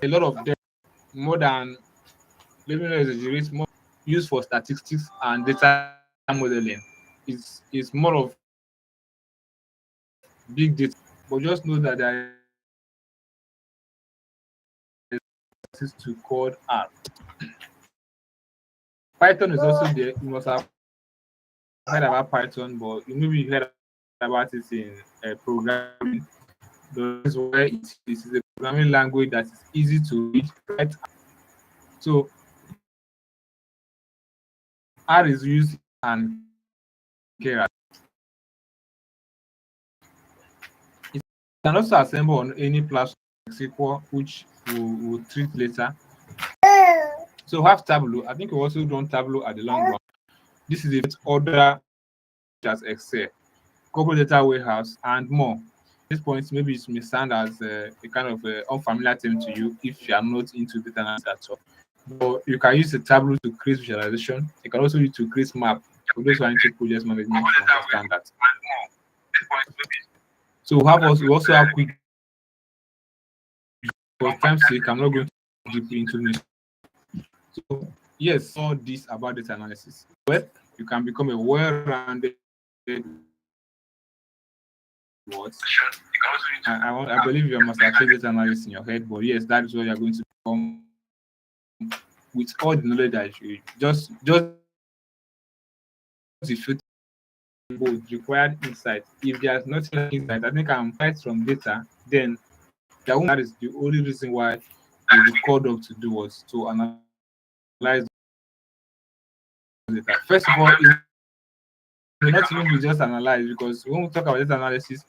A lot of them, more than, let me not exaggerate, more used for statistics and data modeling. Is more of big data, but just know that there is to code R. Python is also there. You must have heard about Python, but you maybe heard about it in programming. The reason why it is a programming language that is easy to read, write. So R is used and Keras. It can also assemble on any platform like SQL, which we'll treat later. So we have Tableau. I think we also done Tableau at the long run. This is a order as Excel, corporate data warehouse, and more. At this point, maybe it may sound as a kind of unfamiliar term to you if you are not into data analysis at all. But you can use the Tableau to create visualization. You can also use to create map for those who are into project management to understand that. So we also have quick. For time's sake, I'm not going to go deep into this. So yes, all this about data analysis. Well, you can become a well-rounded what? I believe you must have data analysis in your head, but yes, that is what you're going to become with all the knowledge that you just if you both required insight. If there's nothing like insight, I think I'm right from data, then that is the only reason why you'll be called up to do was to analyze data. First of all, it may not even be just analyze, because when we talk about data analysis,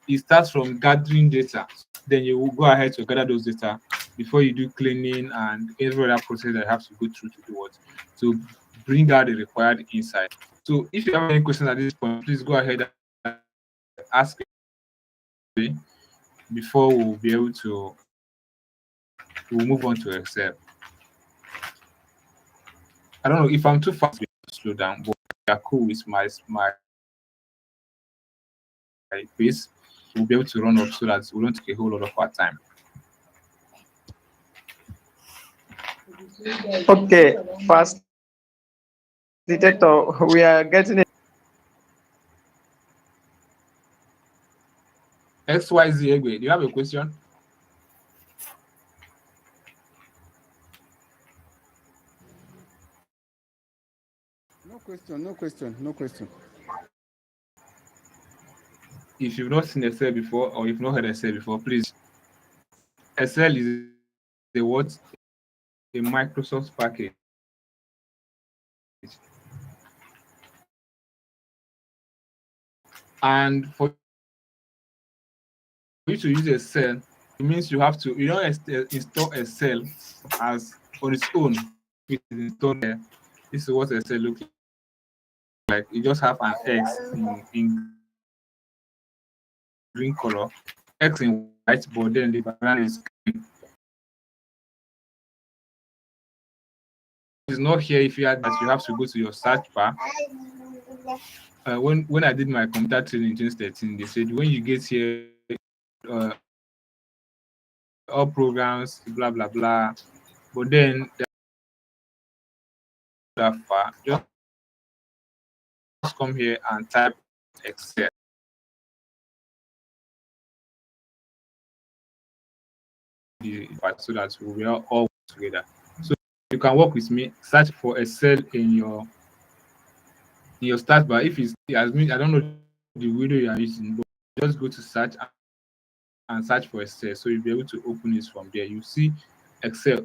it starts from gathering data. Then you will go ahead to gather those data before you do cleaning and every other process that you have to go through to do what, to bring out the required insight. So if you have any questions at this point, please go ahead and ask me before we'll be able to move on to Excel. I don't know if I'm too fast, to slow down, but we are cool with my pace. We'll be able to run up so that we don't take a whole lot of our time. Okay, fast detector, we are getting it. XYZ Egbe, do you have a question? No question. If you've not seen Excel before or you've not heard Excel before, please. Excel is a what? A Microsoft package. And for you to use Excel, it means you have to, you don't install Excel as on its own. It is installed there. This is what Excel looks like. You just have an X in green color, X in white, but then the background is green. It's not here. If you add that, you have to go to your search bar. When I did my computer training in 2013, they said when you get here, all programs, blah blah blah. But then that far, just come here and type Excel. So that we will all work together. So you can work with me. Search for Excel in your start bar. If it's as me, I don't know the window you are using, but just go to search and search for Excel. So you'll be able to open it from there. You see Excel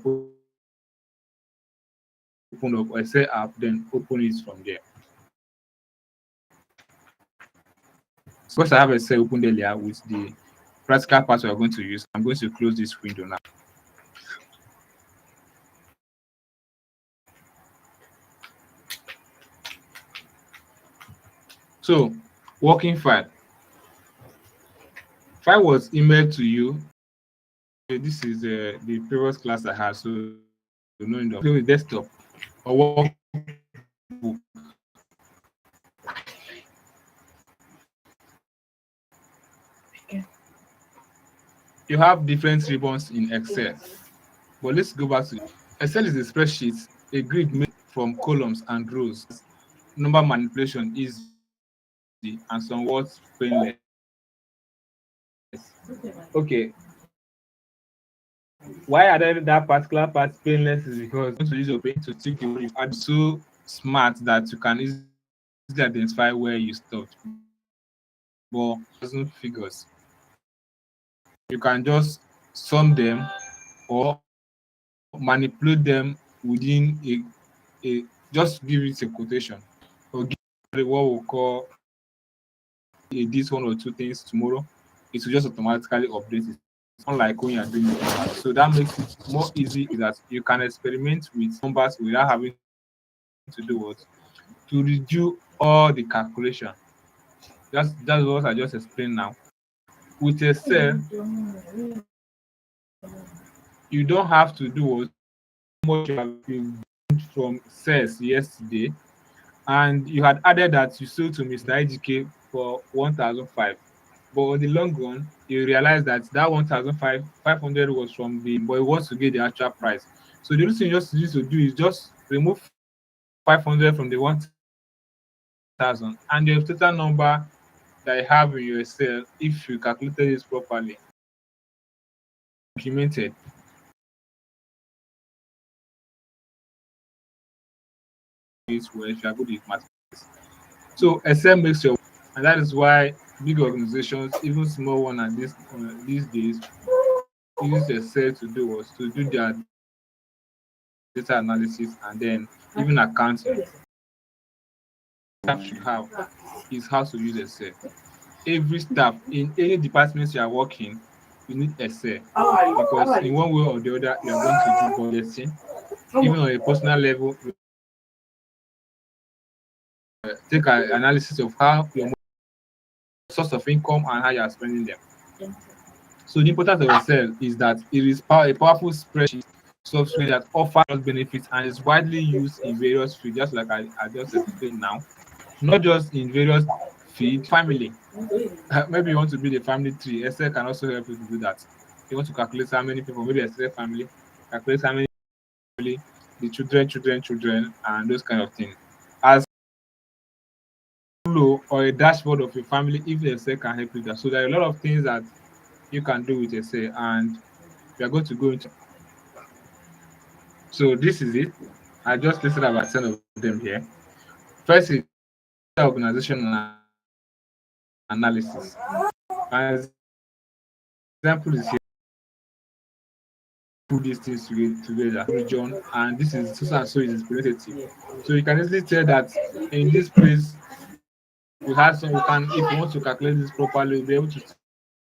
open up, Excel app, then open it from there. So because I have Excel opened earlier with the practical part we are going to use, I'm going to close this window now. So, working file. File was emailed to you. This is the previous class I had. So knowing the with desktop or workbook. You have different ribbons in Excel. But let's go back to Excel is a spreadsheet, a grid made from columns and rows. Number manipulation easy and somewhat painless. Okay, why I added that particular part painless is because you want to use your brain to think the way you are so smart that you can easily identify where you stopped. But doesn't figures. You can just sum them or manipulate them within a just give it a quotation or give it what we call a this one or two things tomorrow. It will just automatically update it. Unlike when you're doing it. So that makes it more easy is that you can experiment with numbers without having to do what to redo all the calculation. That's what I just explained now. With Excel, you don't have to do what much you have been from sales yesterday, and you had added that you sold to Mr. IGK for 1,005. But on the long run, you realize that that 1,500 was from the but you want to get the actual price. So the only thing you just need to do is just remove 500 from the 1,000 and your total number that you have in your Excel, if you calculated it properly, implemented. It's where if you are good with mathematics. So Excel makes your and that is why big organizations, even small one at this these days, use Excel to do what to do their data analysis and then even accounting. Staff should have is how to use Excel. Every staff in any department you are working, you need Excel because in one way or the other you are going to do budgeting. Even on a personal level, you take an analysis of how your source of income and how you are spending them. So the importance of Excel is that it is a powerful spreadsheet software that offers benefits and is widely used in various fields, just like I just explained now. Not just in various fields, family. Maybe you want to build a family tree. Excel can also help you to do that. You want to calculate how many people, maybe a family, calculate how many family, the children, and those kind of things. As flow or a dashboard of your family, if Excel can help you that. So there are a lot of things that you can do with Excel, and we are going to go into. So this is it. I just listed about 10 of them here. First is organization analysis. An example is here. Put these things together, region, and this is so and so is representative. So you can easily tell that in this place we had some. We can, if you want to calculate this properly, we'll be able to say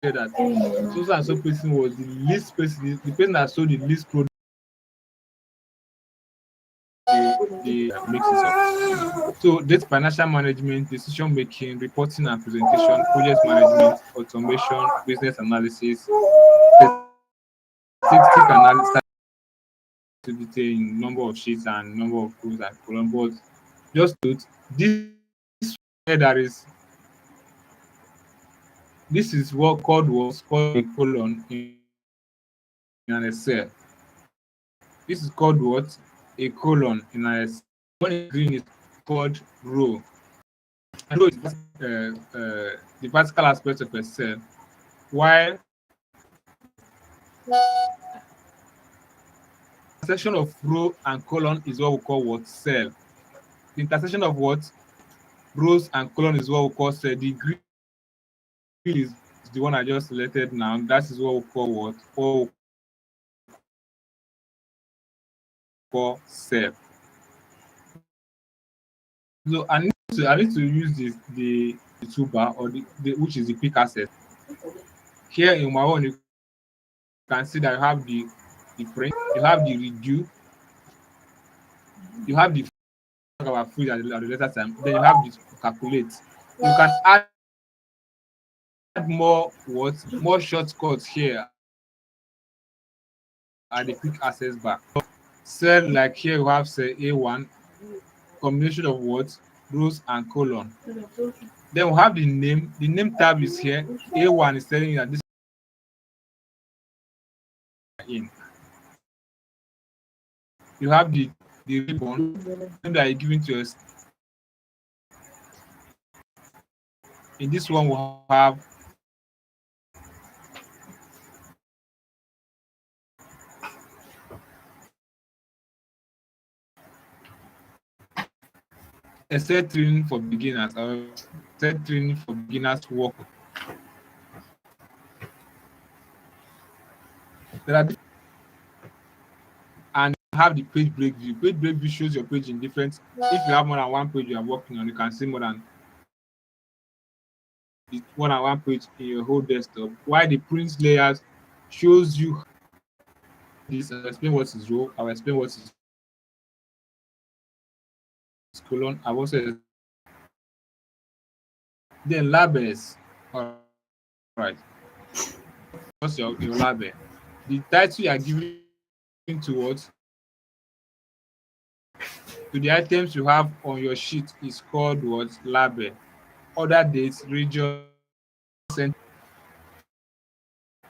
that so and so person was the least person, the person that sold the least product. The mixes up. So data financial management, decision making, reporting and presentation, project management, automation, business analysis, statistic analysis, in number of sheets and number of rows and columns. But just note this that this is what called was called a colon in an Excel. This is called what? A colon in an Excel. When it's green is called row. And row is the vertical aspect of Excel, while intersection of row and column is what we call what? Cell. The intersection of what? Rows and column is what we call cell. The green is the one I just selected now. That is what we call what? What we call cell. So I need to use the toolbar or the which is the quick access. Here in my own, you can see that you have the print, you have the redo, you have the our food at the later time, then you have the calculate. You can add more shortcuts here at the quick access bar. cell like here we have cell A1, combination of words, rows and colon. Then we have the name. The name tab is here. A1 is telling you that this is in. You have the ribbon that you given to us. In this one, we have a set training for beginners or set training for beginners work. There are and you have the page break view. Page break view shows your page in different. If you have more than one page you are working on, you can see more than one page in your whole desktop. While the print layers shows you this. I'll explain what is row. I'll explain what is colon. I've also then labels. All right. What's your label? The title you are giving to what? To the items you have on your sheet is called what? Label. Other dates, region,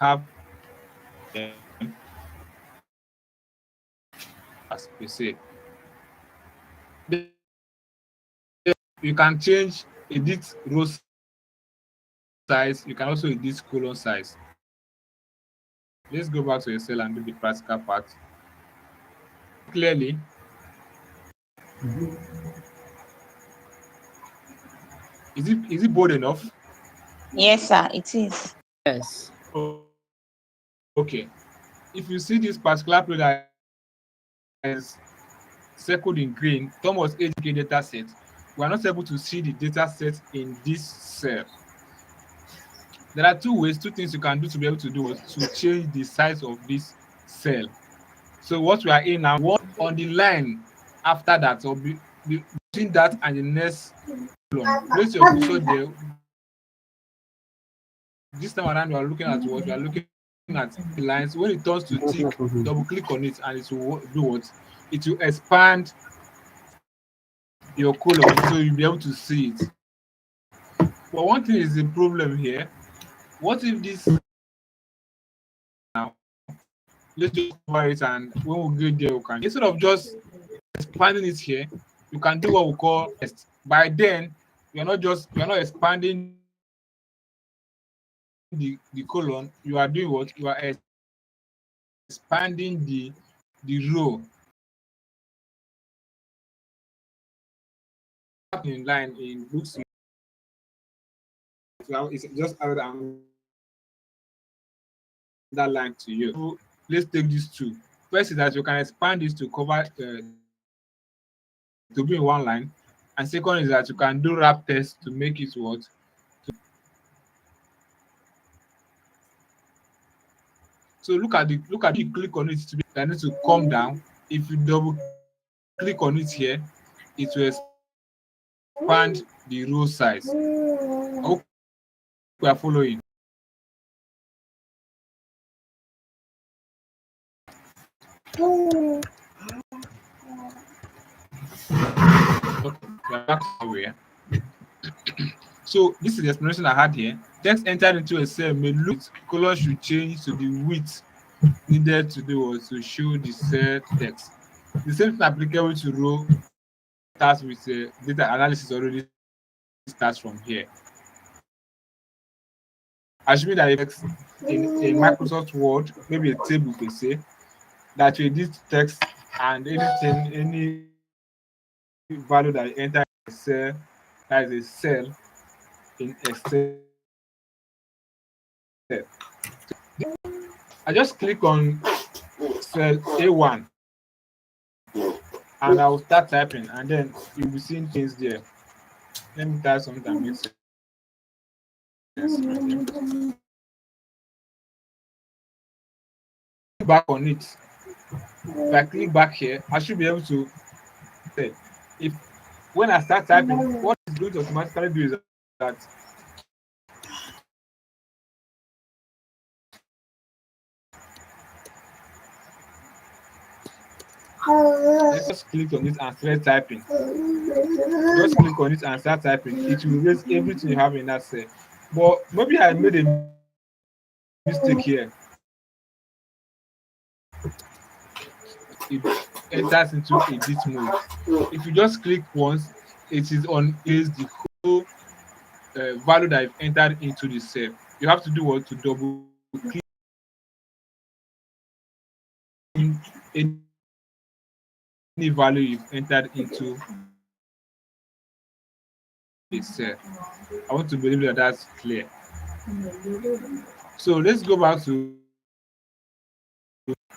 have as we say. You can change edit row size. You can also edit column size. Let's go back to Excel and do the practical part. Clearly, is it bold enough? Yes, sir, it is. Yes. Oh, okay. If you see this particular plot that is circled in green, Thomas HK data set, we are not able to see the data set in this cell. There are two things you can do to be able to do is to change the size of this cell. So what we are in now, one on the line after that, or between that and the next column, place your cursor there. This time around, you are looking at what? You are looking at the lines. When it turns to tick, double click on it and it will do what? It will expand your column so you'll be able to see it. But one thing is the problem here. What if this now? Let's just cover it, and when we get there, we can instead of just expanding it here, you can do what we call test. By then, you're not expanding the column, you are doing what? You are expanding the row. In line in books, it's just added that line to you. So let's take these two. First is that you can expand this to cover to be in one line, and second is that you can do wrap test to make it what. So look at you click on it to be I need to come down. If you double click on it here, it will expand the row size. I hope we are following. Okay, we are back to where. So this is the explanation I had here. Text entered into a cell may look color should change to the width needed to do was to show the cell text. The same thing applicable to row starts with data analysis already starts from here. Assuming that text in a Microsoft Word, maybe a table per se, that you edit text and anything, any value that you enter in a cell, that is a cell in Excel. I just click on cell A1 and I will start typing, and then you'll be seeing things there. Let me type something that makes sense. Back on it. If I click back here, I should be able to say if when I start typing, what it's going to automatically do is that Let's just click on it and start typing. Just click on it and start typing. It will erase everything you have in that cell. But maybe I made a mistake here. It enters into edit mode. If you just click once, it is the whole value that you've entered into the cell. You have to do what to double click in any value you've entered into the cell. I want to believe that that's clear. So let's go back to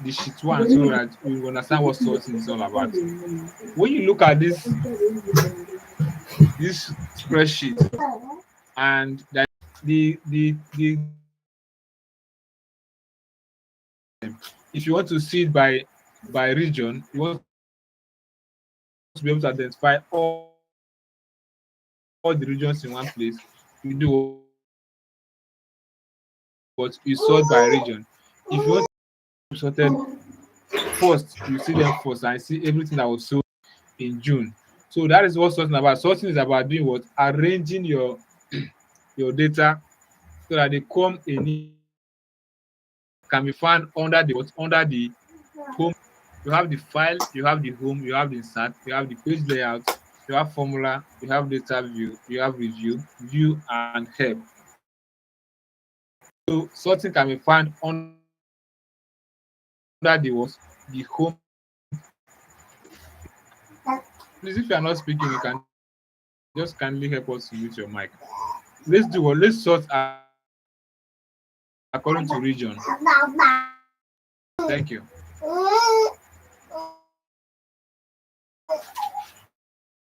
the sheet one so that we understand what sorting is all about. When you look at this spreadsheet, and that the if you want to see it by region, you want to be able to identify all the regions in one place. You do what you sort by region. If you want to sorted first, you see them first and see everything that was sold in June. So that is what sorting is about. Sorting is about doing what? Arranging your data so that they come in, can be found under the home. You have the file, you have the home, you have the insert, you have the page layout, you have formula, you have data view, you have review, view, and help. So sorting can be found under the home. Please, if you are not speaking, you can just kindly help us to mute your mic. Let's do what? Let's sort according to region. Thank you.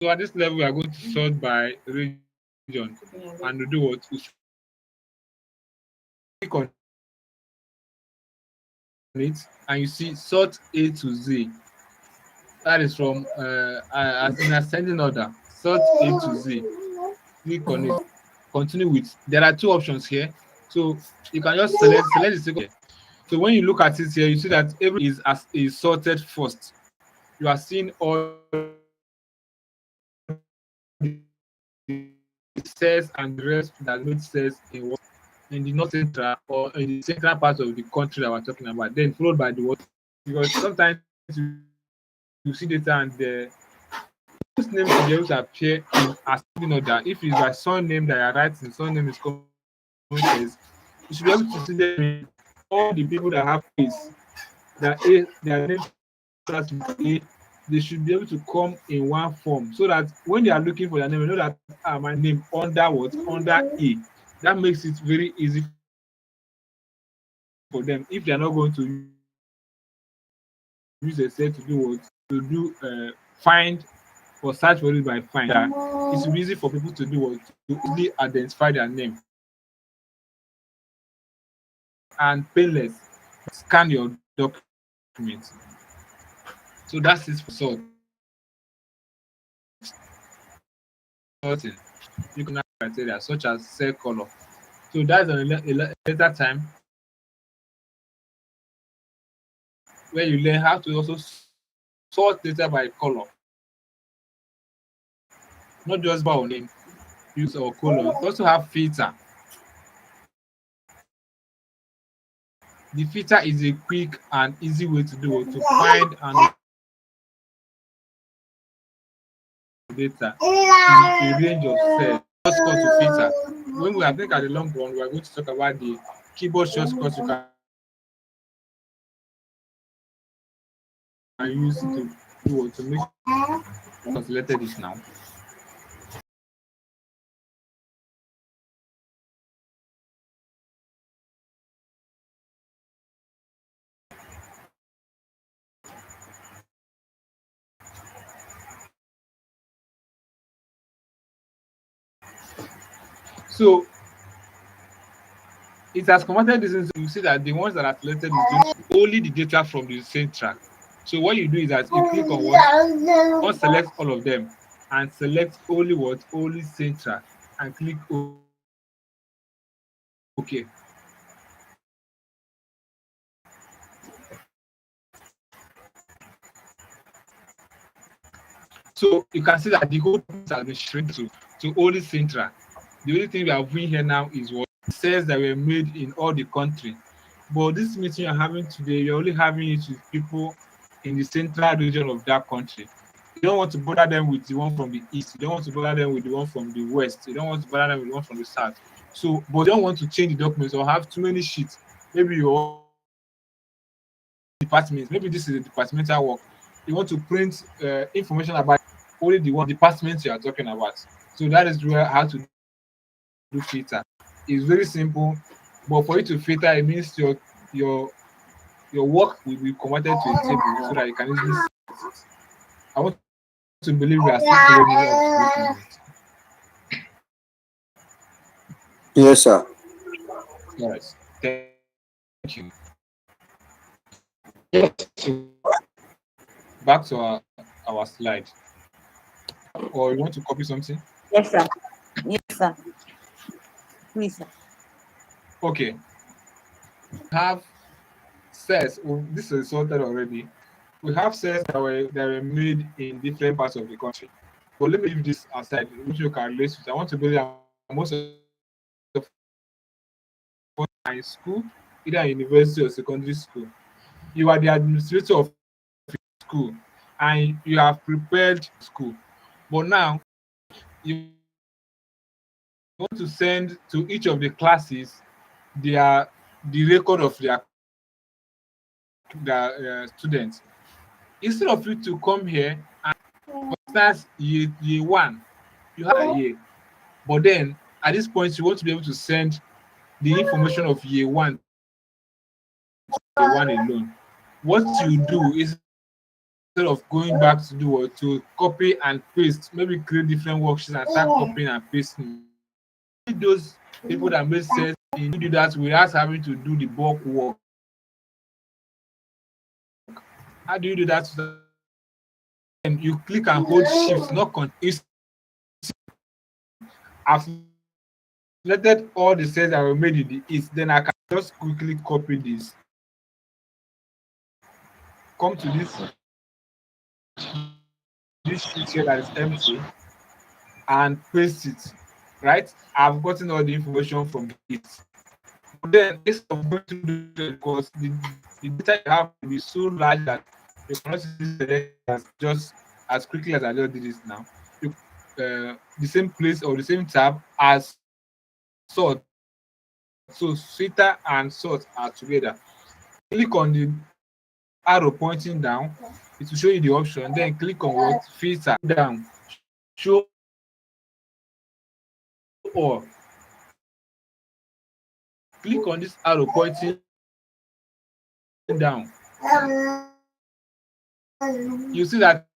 So at this level, we are going to sort by region and we do what? We click on it and you see sort A to Z. That is from as in ascending order. Sort A to Z. Click on it. Continue with. There are two options here, so you can just select the second. So when you look at it here, you see that every is sorted first. You are seeing all the cells and the rest that not cells in the north central or in the central part of the country that we're talking about. Then followed by the what? Because sometimes you see data and the first name to be able to appear in ascending order. If it's by surname that you're writing, surname is common case, you should be able to see them in all the people that have A's, their name starts with A, they should be able to come in one form so that when they are looking for their name, you know that my name under what? Under A. That makes it very easy for them if they are not going to use a set to do what? To do find or search for it by find. It's easy for people to do what? To easily identify their name. And painless, scan your document. So that's it for sorting. You can have criteria such as cell color. So that's a later time where you learn how to also sort data by color, not just by name, use or color. Also have filter. The filter is a quick and easy way to do it, to find and data in a range of cells. Shortcut to filter. When we are think at the long run, we are going to talk about the keyboard shortcuts you can use to do to make calculated this now. So it has converted this into, you see that the ones that are selected is only the data from the same track. So what you do is that you click on what, select all of them and select only what, only same track and click OK. So you can see that the whole place has been shrunk to only Central. The only thing we are doing here now is what cells that were made in all the country. But this meeting you're having today, you're only having it with people in the central region of that country. You don't want to bother them with the one from the east. You don't want to bother them with the one from the west. You don't want to bother them with the one from the south. So, but you don't want to change the documents or have too many sheets. Maybe your department, maybe this is a departmental work. You want to print information about only the one department you are talking about. So that is where how to do filter. It's very simple, but for you to filter, it means your your work will be converted to a table so that you can easily see it. I want to believe we are still following up with it. Yes, sir. All right. Thank you. Yes. So back to our slide. Or you want to copy something? Yes, sir. Yes, sir. Please, sir. Okay. Have cells. Oh, this is sorted already. We have cells that were made in different parts of the country. But let me leave this aside, which you can relate with. I want to believe that most of in school, either university or secondary school, you are the administrator of school and you have prepared school. But now you want to send to each of the classes the record of their students. Instead of you to come here and start year one, you have a year. But then at this point, you want to be able to send the information of year one to year one alone. What you do is instead of going back to do what to copy and paste, maybe create different worksheets and start copying and pasting. Those people that make sense in do that without having to do the bulk work. How do you do that? And you click and hold shift, not continue. I've selected all the cells that were made in the east, then I can just quickly copy this. Come to this sheet here that is empty and paste it. Right? I've gotten all the information from it. But then instead of going to do it, because the data you have will be so large that you cannot select as just as quickly as I just did it now. The same place or the same tab as sort. So filter and sort are together. Click on the arrow pointing down, it will show you the option. Then click on what filter down, show all. Click on this arrow pointing down. You see that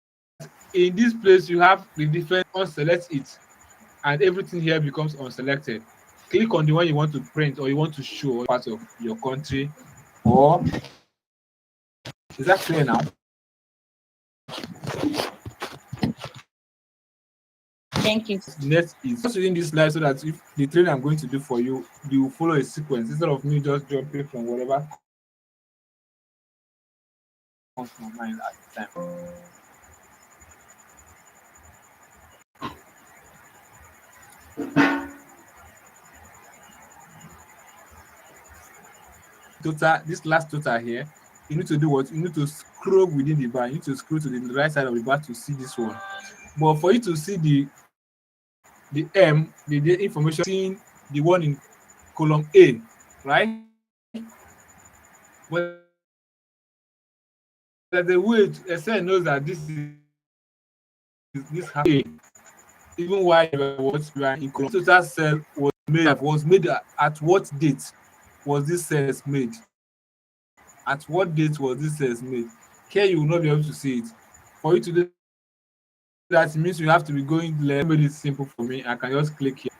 in this place you have the different unselect it, and everything here becomes unselected. Click on the one you want to print or you want to show part of your country. Or is that clear now? Thank you. Next is just reading this slide so that if the training I'm going to do for you, you will follow a sequence instead of me just jumping from whatever comes to my mind at the time. Total, this last total here, you need to do what? You need to scroll within the bar. You need to scroll to the right side of the bar to see this one. But for you to see the information, seeing the one in column A, right? But there's a way Excel knows that this A, even while you are in column. Total cell was made at what date was this cells made? At what date was this cells made? Here you will not be able to see it. For you to do that, it means you have to be going left. Made it simple for me. I can just click here.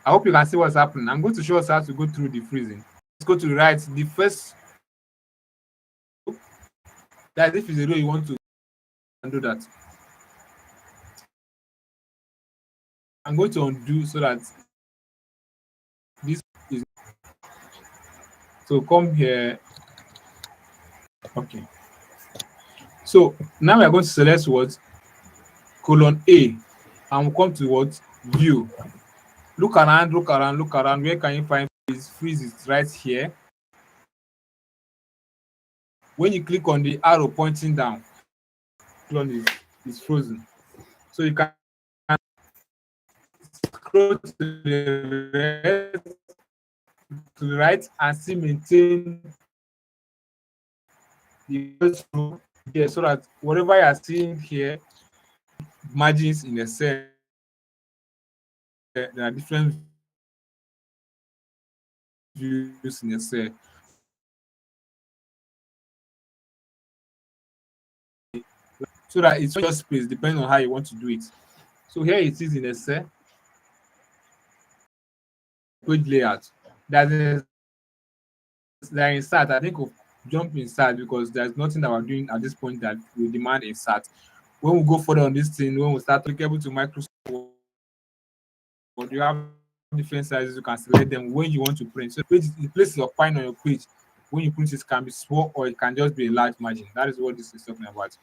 I hope you can see what's happening. I'm going to show us how to go through the freezing. Let's go to the right. The first, that if it's a row you want to do that. I'm going to undo so that this is so come here. Okay. So now we are going to select what colon A, and we'll come to what view. Look around, look around, look around. Where can you find freeze? Freeze is right here. When you click on the arrow pointing down, colon is frozen. So you can scroll to the right and still maintain the first row here so that whatever you are seeing here, margins in a cell, there are different views in a cell. So that it's not just space, depending on how you want to do it. So here it is in a cell. Page layout. There insert. I think of jump insert because there's nothing that we're doing at this point that will demand insert. When we go further on this thing, when we start applicable to Microsoft, but you have different sizes, you can select them when you want to print. So the place your pine on your page when you print it can be small or it can just be a large margin. That is what this is talking about.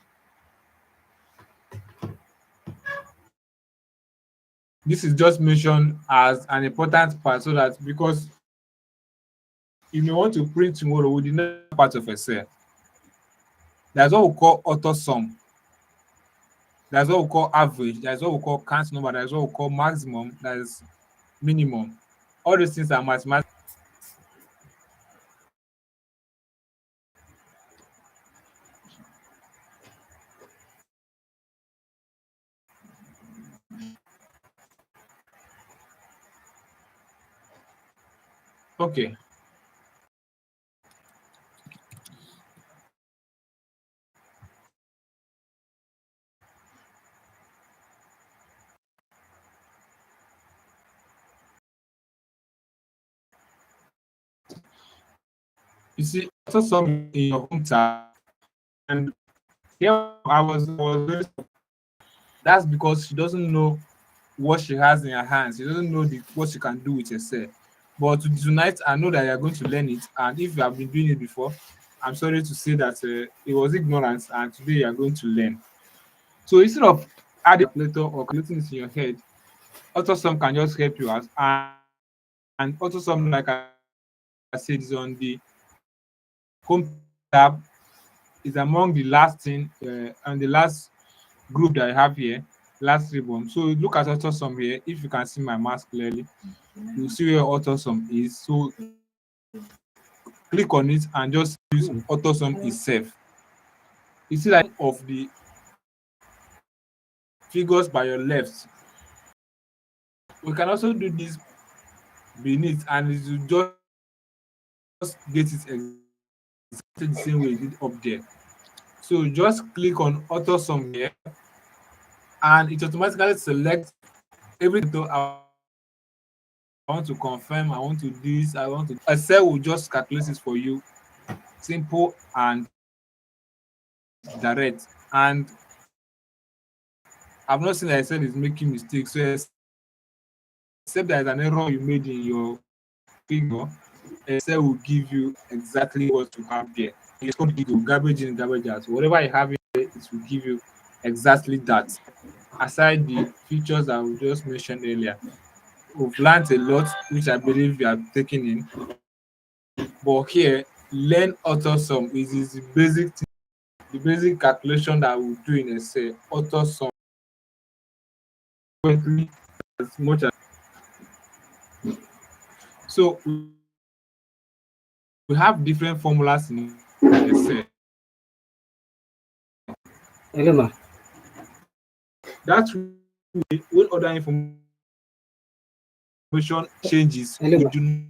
This is just mentioned as an important part so that because if you want to print tomorrow with the next part of Excel, there's what we call auto sum. There's what we call average. There's what we call count number. There's what we call maximum. There's minimum. All these things are mathematical. Okay. You see, auto sum in your home tab, and here I was that's because she doesn't know what she has in her hands. She doesn't know what she can do with herself. But tonight, I know that you are going to learn it. And if you have been doing it before, I'm sorry to say that it was ignorance, and today you are going to learn. So instead of adding a calculator or calculating this in your head, AutoSum can just help you out. And AutoSum, like I said, is on the home tab. Is among the last thing and the last group that I have here, last ribbon. So look at AutoSum here. If you can see my mouse clearly, you'll see where AutoSum is. So click on it and just use AutoSum itself. You see like of the figures by your left. We can also do this beneath and it will just get it exactly the same way it did up there. So just click on AutoSum here and it automatically selects everything. I want to confirm, I want to do this, I want to. Excel will just calculate it for you, simple and direct. And I've not seen that Excel is making mistakes. So except there is an error you made in your figure, Excel will give you exactly what you have there. It's going to give you garbage in, garbage out. Whatever you have here, it will give you exactly that. Aside the features that we just mentioned earlier, we've learned a lot, which I believe you have taken in. But here, learn AutoSum is the basic thing, the basic calculation that we do in Excel. AutoSum as much as so we have different formulas in Excel. Hello, ma. That's when other information changes, Hello, we ma. do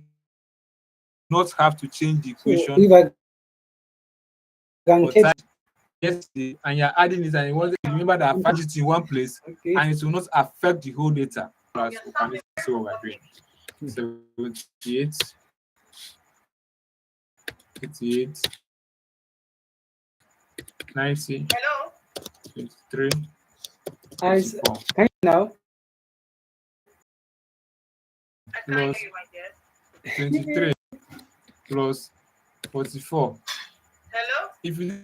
not have to change the So equation. if I can But check, yes, and you're adding it, and you want to remember that I it in one place, okay. and it will not affect the whole data. So can see what we're doing? 78, 88, 90, 23, I 24. can you now? plus 23 plus 44. Hello? If you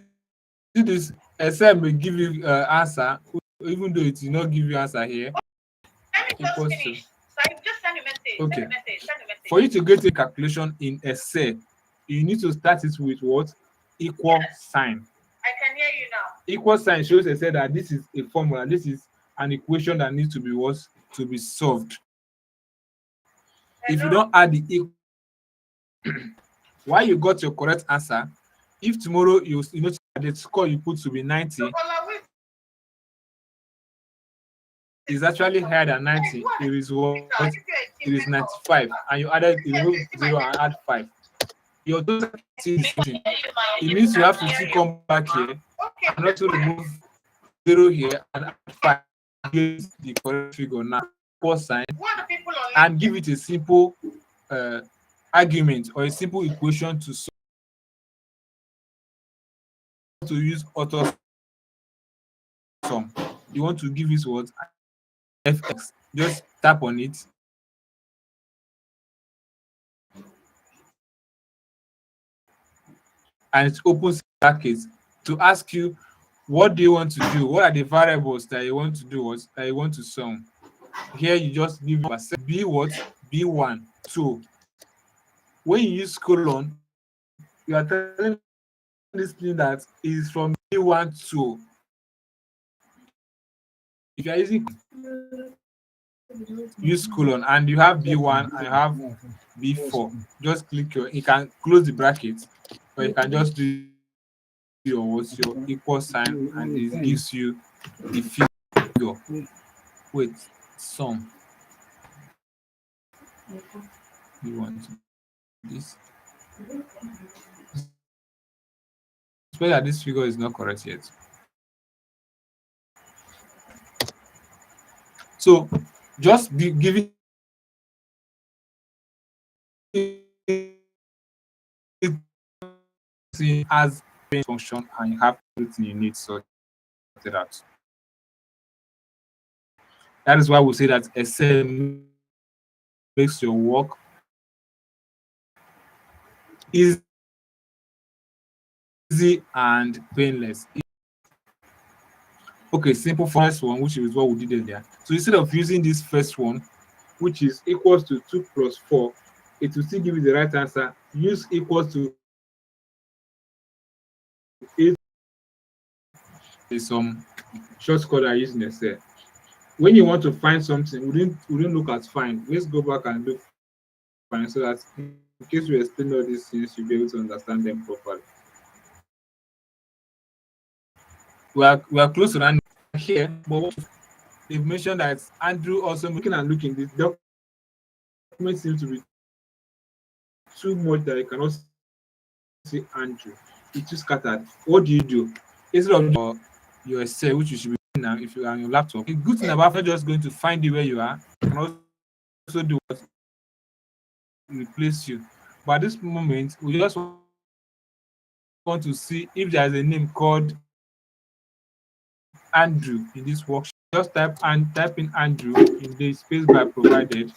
do this, Excel will give you answer, even though it will not give you answer here. Let me just Equals to, finish. So just send a message. okay. Send a message. Send a message. For you to get a calculation in Excel, you need to start it with what? Equal sign. I can hear you now. Equal sign shows Excel that this is a formula, this is an equation that needs to be what? To be solved. Hello? If you don't add the equal, while you got your correct answer, if tomorrow you notice that the score you put to be 90 is actually higher than 90, it is what? It is 95, and you added, you remove 0 and add 5. Your total is 60. It means you have to still come back here and also remove 0 here and add 5 against the correct figure now, equal sign, and give it a simple argument or a simple equation to solve. To use auto sum, you want to give it what? Fx. Just tap on it. And it opens brackets to ask you what do you want to do, what are the variables that you want to do, what that you want to sum. Here you just give b what? B1. So when you use colon, you are telling this thing that is from B1 to, if you are using, use colon, and you have B1 and you have B4, just click you can close the bracket, or you can just do your equal sign, and it gives you the figure with sum. You want this? It's that this figure is not correct yet. So just be giving it as a function, and you have everything you need sorted out. That is why we say that Excel makes your work easy and painless. Okay, simple first one, which is what we did earlier. So instead of using this first one, which is equals to 2 plus 4, it will still give you the right answer. Use equals to 8. There's some shortcut I use in Excel. When you want to find something, we didn't look at find. Let's go back and look find, so that in case we explain all these things, you'll be able to understand them properly. We are close to that here, but they've mentioned that Andrew also looking and looking. This document seems to be too much that you cannot see Andrew. It's too scattered. What do? Instead of your Excel, which you should be doing now if you are on your laptop, the good thing about not just going to find you where you are, and also do what replace you. But at this moment, we just want to see if there is a name called Andrew in this worksheet. Just type in Andrew in the space bar provided,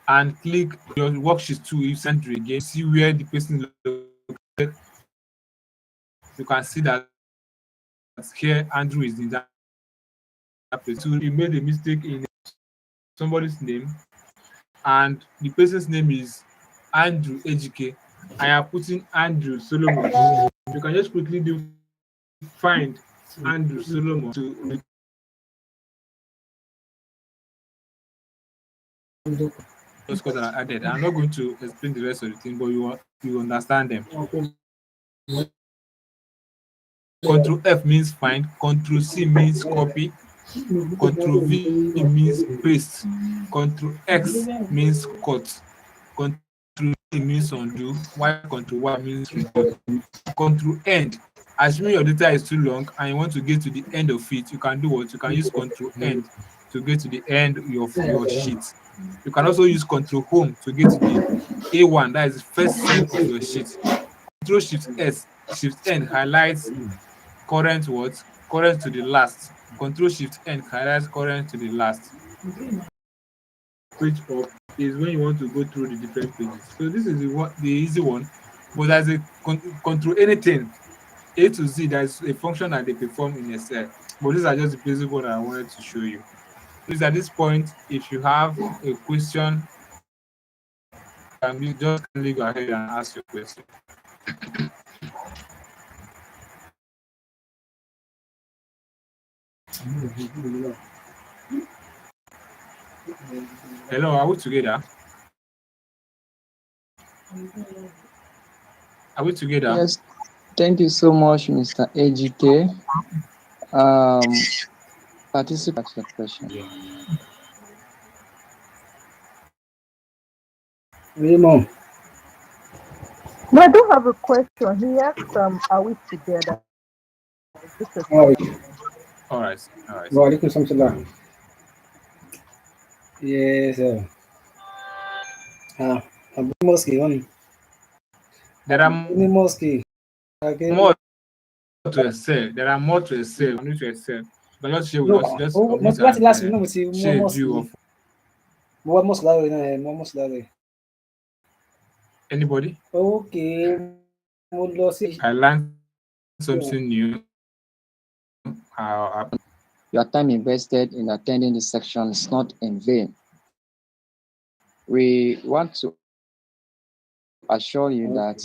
and click your worksheet 2 if Andrew again. See where the person is located. You can see that here Andrew is in that place. So you made a mistake in somebody's name, and the person's name is Andrew Ejike. I am putting Andrew Solomon. You can just quickly do find Andrew Solomon to those codes are added. I'm not going to explain the rest of the thing, but you understand them. Control F means find, Control C means copy, Control V means paste, Control X means cut, Control E means undo, while Control Y means record. Control End. Assuming your data is too long and you want to get to the end of it, you can do what? You can use Control End to get to the end of your sheet. You can also use Control Home to get to the A1, that is the first cell of your sheet. Control Shift S, Shift N highlights current what? Current to the last. Control Shift N highlights current to the last. page up is when you want to go through the different pages. So this is the easy one, but as a control anything A to Z, there's a function that they perform in Excel. But these are just the basic one I wanted to show you. Please, at this point, if you have a question, you just kindly go ahead and ask your question. Hello, are we together? Are we together? Yes. Thank you so much, Mr. AGK. Participate your question. Raymond. No, I do have a question. He asked, are we together? Just a All right. All right. All right. Wa alaikum salam. Yes, sir. Abu Mosque on. There are Any mosque. Okay. more to Excel. There are more to Excel. We need to Excel. But just share with No, us. Just mosque unmute last and no we see share more a view mosque. of More mosque lare na more mosque lare. anybody. Okay. Mo lọ sí I learned something new. Your time invested in attending this section is not in vain. We want to assure you that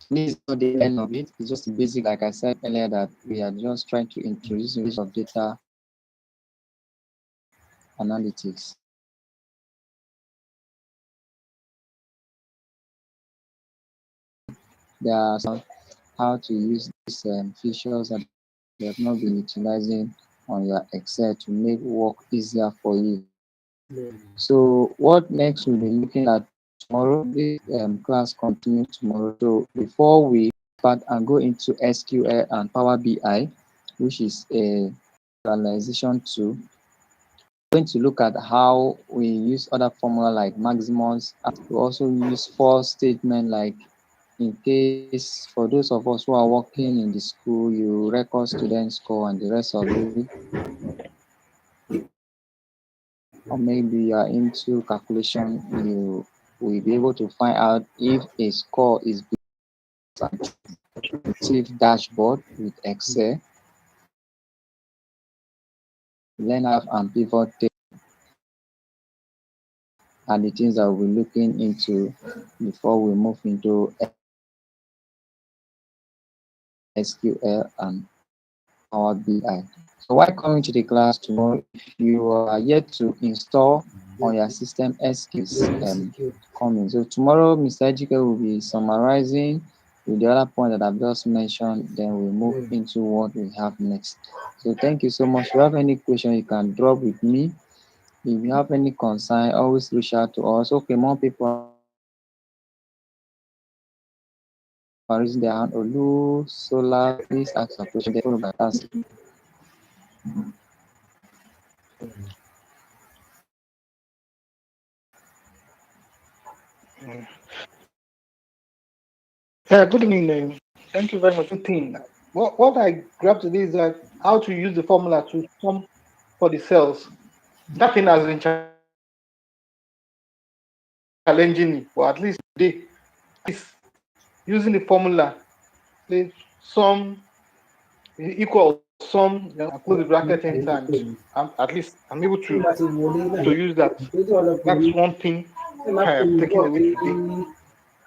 this is not the end of it. It's just basic, like I said earlier, that we are just trying to introduce the use of data analytics. There are some how to use these features that you have not been utilizing on your Excel to make work easier for you. So what next we'll be looking at tomorrow, this class continues tomorrow. So before we start and go into SQL and Power BI, which is a visualization tool, we're going to look at how we use other formula like maximums. We also use for statement like in case for those of us who are working in the school, you record student score and the rest of it. Or maybe you are into calculation, you will be able to find out if a score is based dashboard with Excel, learn how and pivot table are the things that we'll be looking into before we move into SQL and Power BI. So while coming to the class tomorrow, if you are yet to install on your system SQL coming. So tomorrow, Mr. Ejike will be summarizing with the other point that I've just mentioned, then we'll move into what we have next. So thank you so much. If you have any question, you can drop with me. If you have any concern, always reach out to us. Okay, more people are raising their hand. Olu, Solar, please ask a question. Followed by us. Yeah, good evening. Thank you very much. Good thing. What I grabbed today is that how to use the formula to sum for the cells. That thing has been challenging me, or at least today, is using the formula, say sum equal sum, close the bracket enter, and at least I'm able to use that. That's one thing I have taken away today,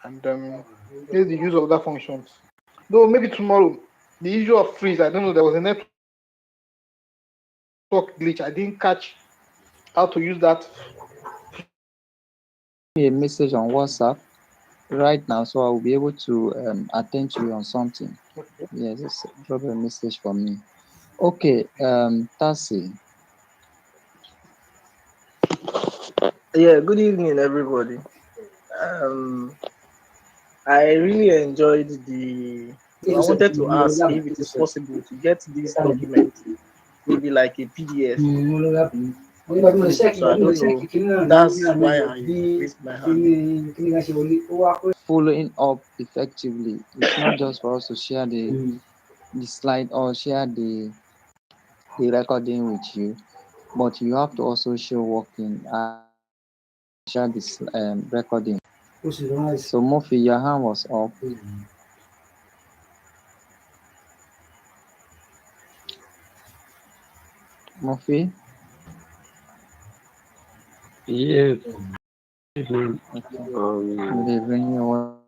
and here's the use of other functions. Though maybe tomorrow, the issue of freeze, I don't know, there was a network glitch. I didn't catch how to use that. A message on WhatsApp right now, so I will be able to attend to you on something. Yes, just drop a message for me. Okay, Tasi. Yeah, good evening, everybody. I really enjoyed the. I wanted to ask if it is possible to get this document, maybe like a PDF. So I don't know. That's why I raised my hand. Following up effectively. It's not just for us to share the slide or share the recording with you, but you have to also show working. share this recording. Push it on ice. So Murphy, your hand was up. Murphy? Yes. Okay. Good evening.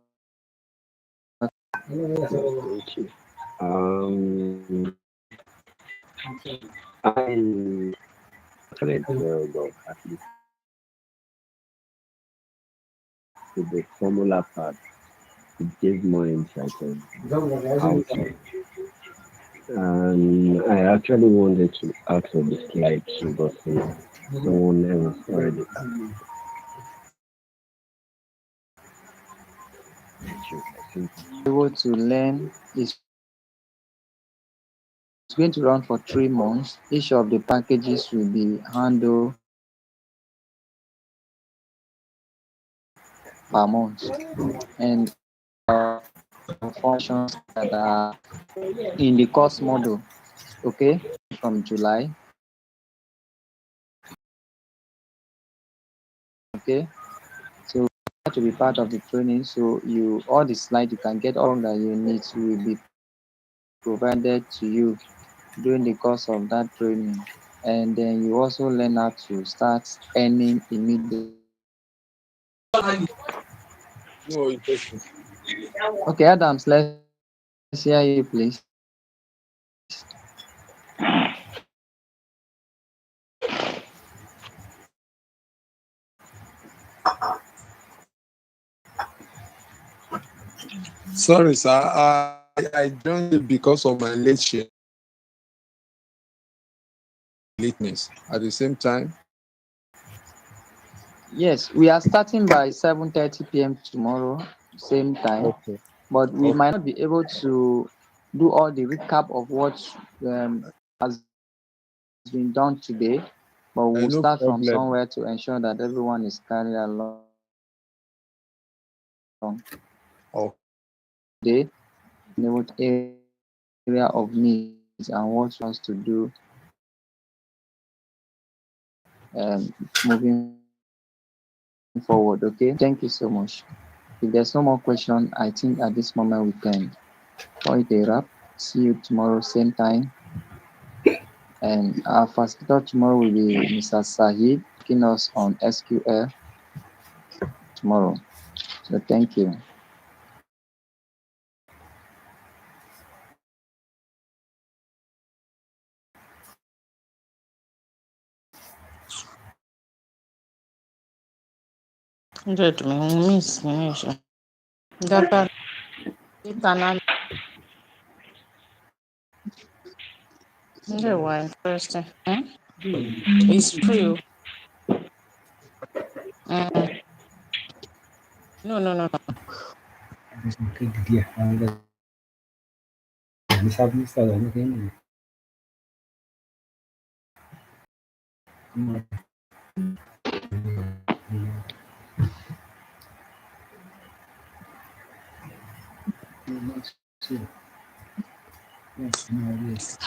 Thank you. I couldn't go at least to the formula part. It gave more insight on how to. And I actually wanted to ask for the slide too, but someone else already asked. Thank you. I think Able to learn is going to run for 3 months. Each of the packages will be handled per month, and functions that are in the course model, okay, from July, okay. So you have to be part of the training. So you all the slides you can get all that you need will be provided to you during the course of that training, and then you also learn how to start earning immediately. Okay, Adams, let's hear you, please. Sorry, sir. I joined it because of my late share. Lateness. At the same time, Yes, we are starting by 7:30 p.m. tomorrow, same time. okay. But we Okay. might not be able to do all the recap of what has been done today, but we'll No start from problem. somewhere to ensure that everyone is carried along. Oh, Today, in what area of needs and what wants to do moving forward. Okay, thank you so much. If there's no more question, I think at this moment we can call it a wrap. See you tomorrow, same time. And our facilitator tomorrow will be Mr. Sahid, taking us on SQL tomorrow. So thank you. Good, miss me. Dapat kita na hindi why first. It's free. No, no, no, no. Sabe isso, não tem. Yes,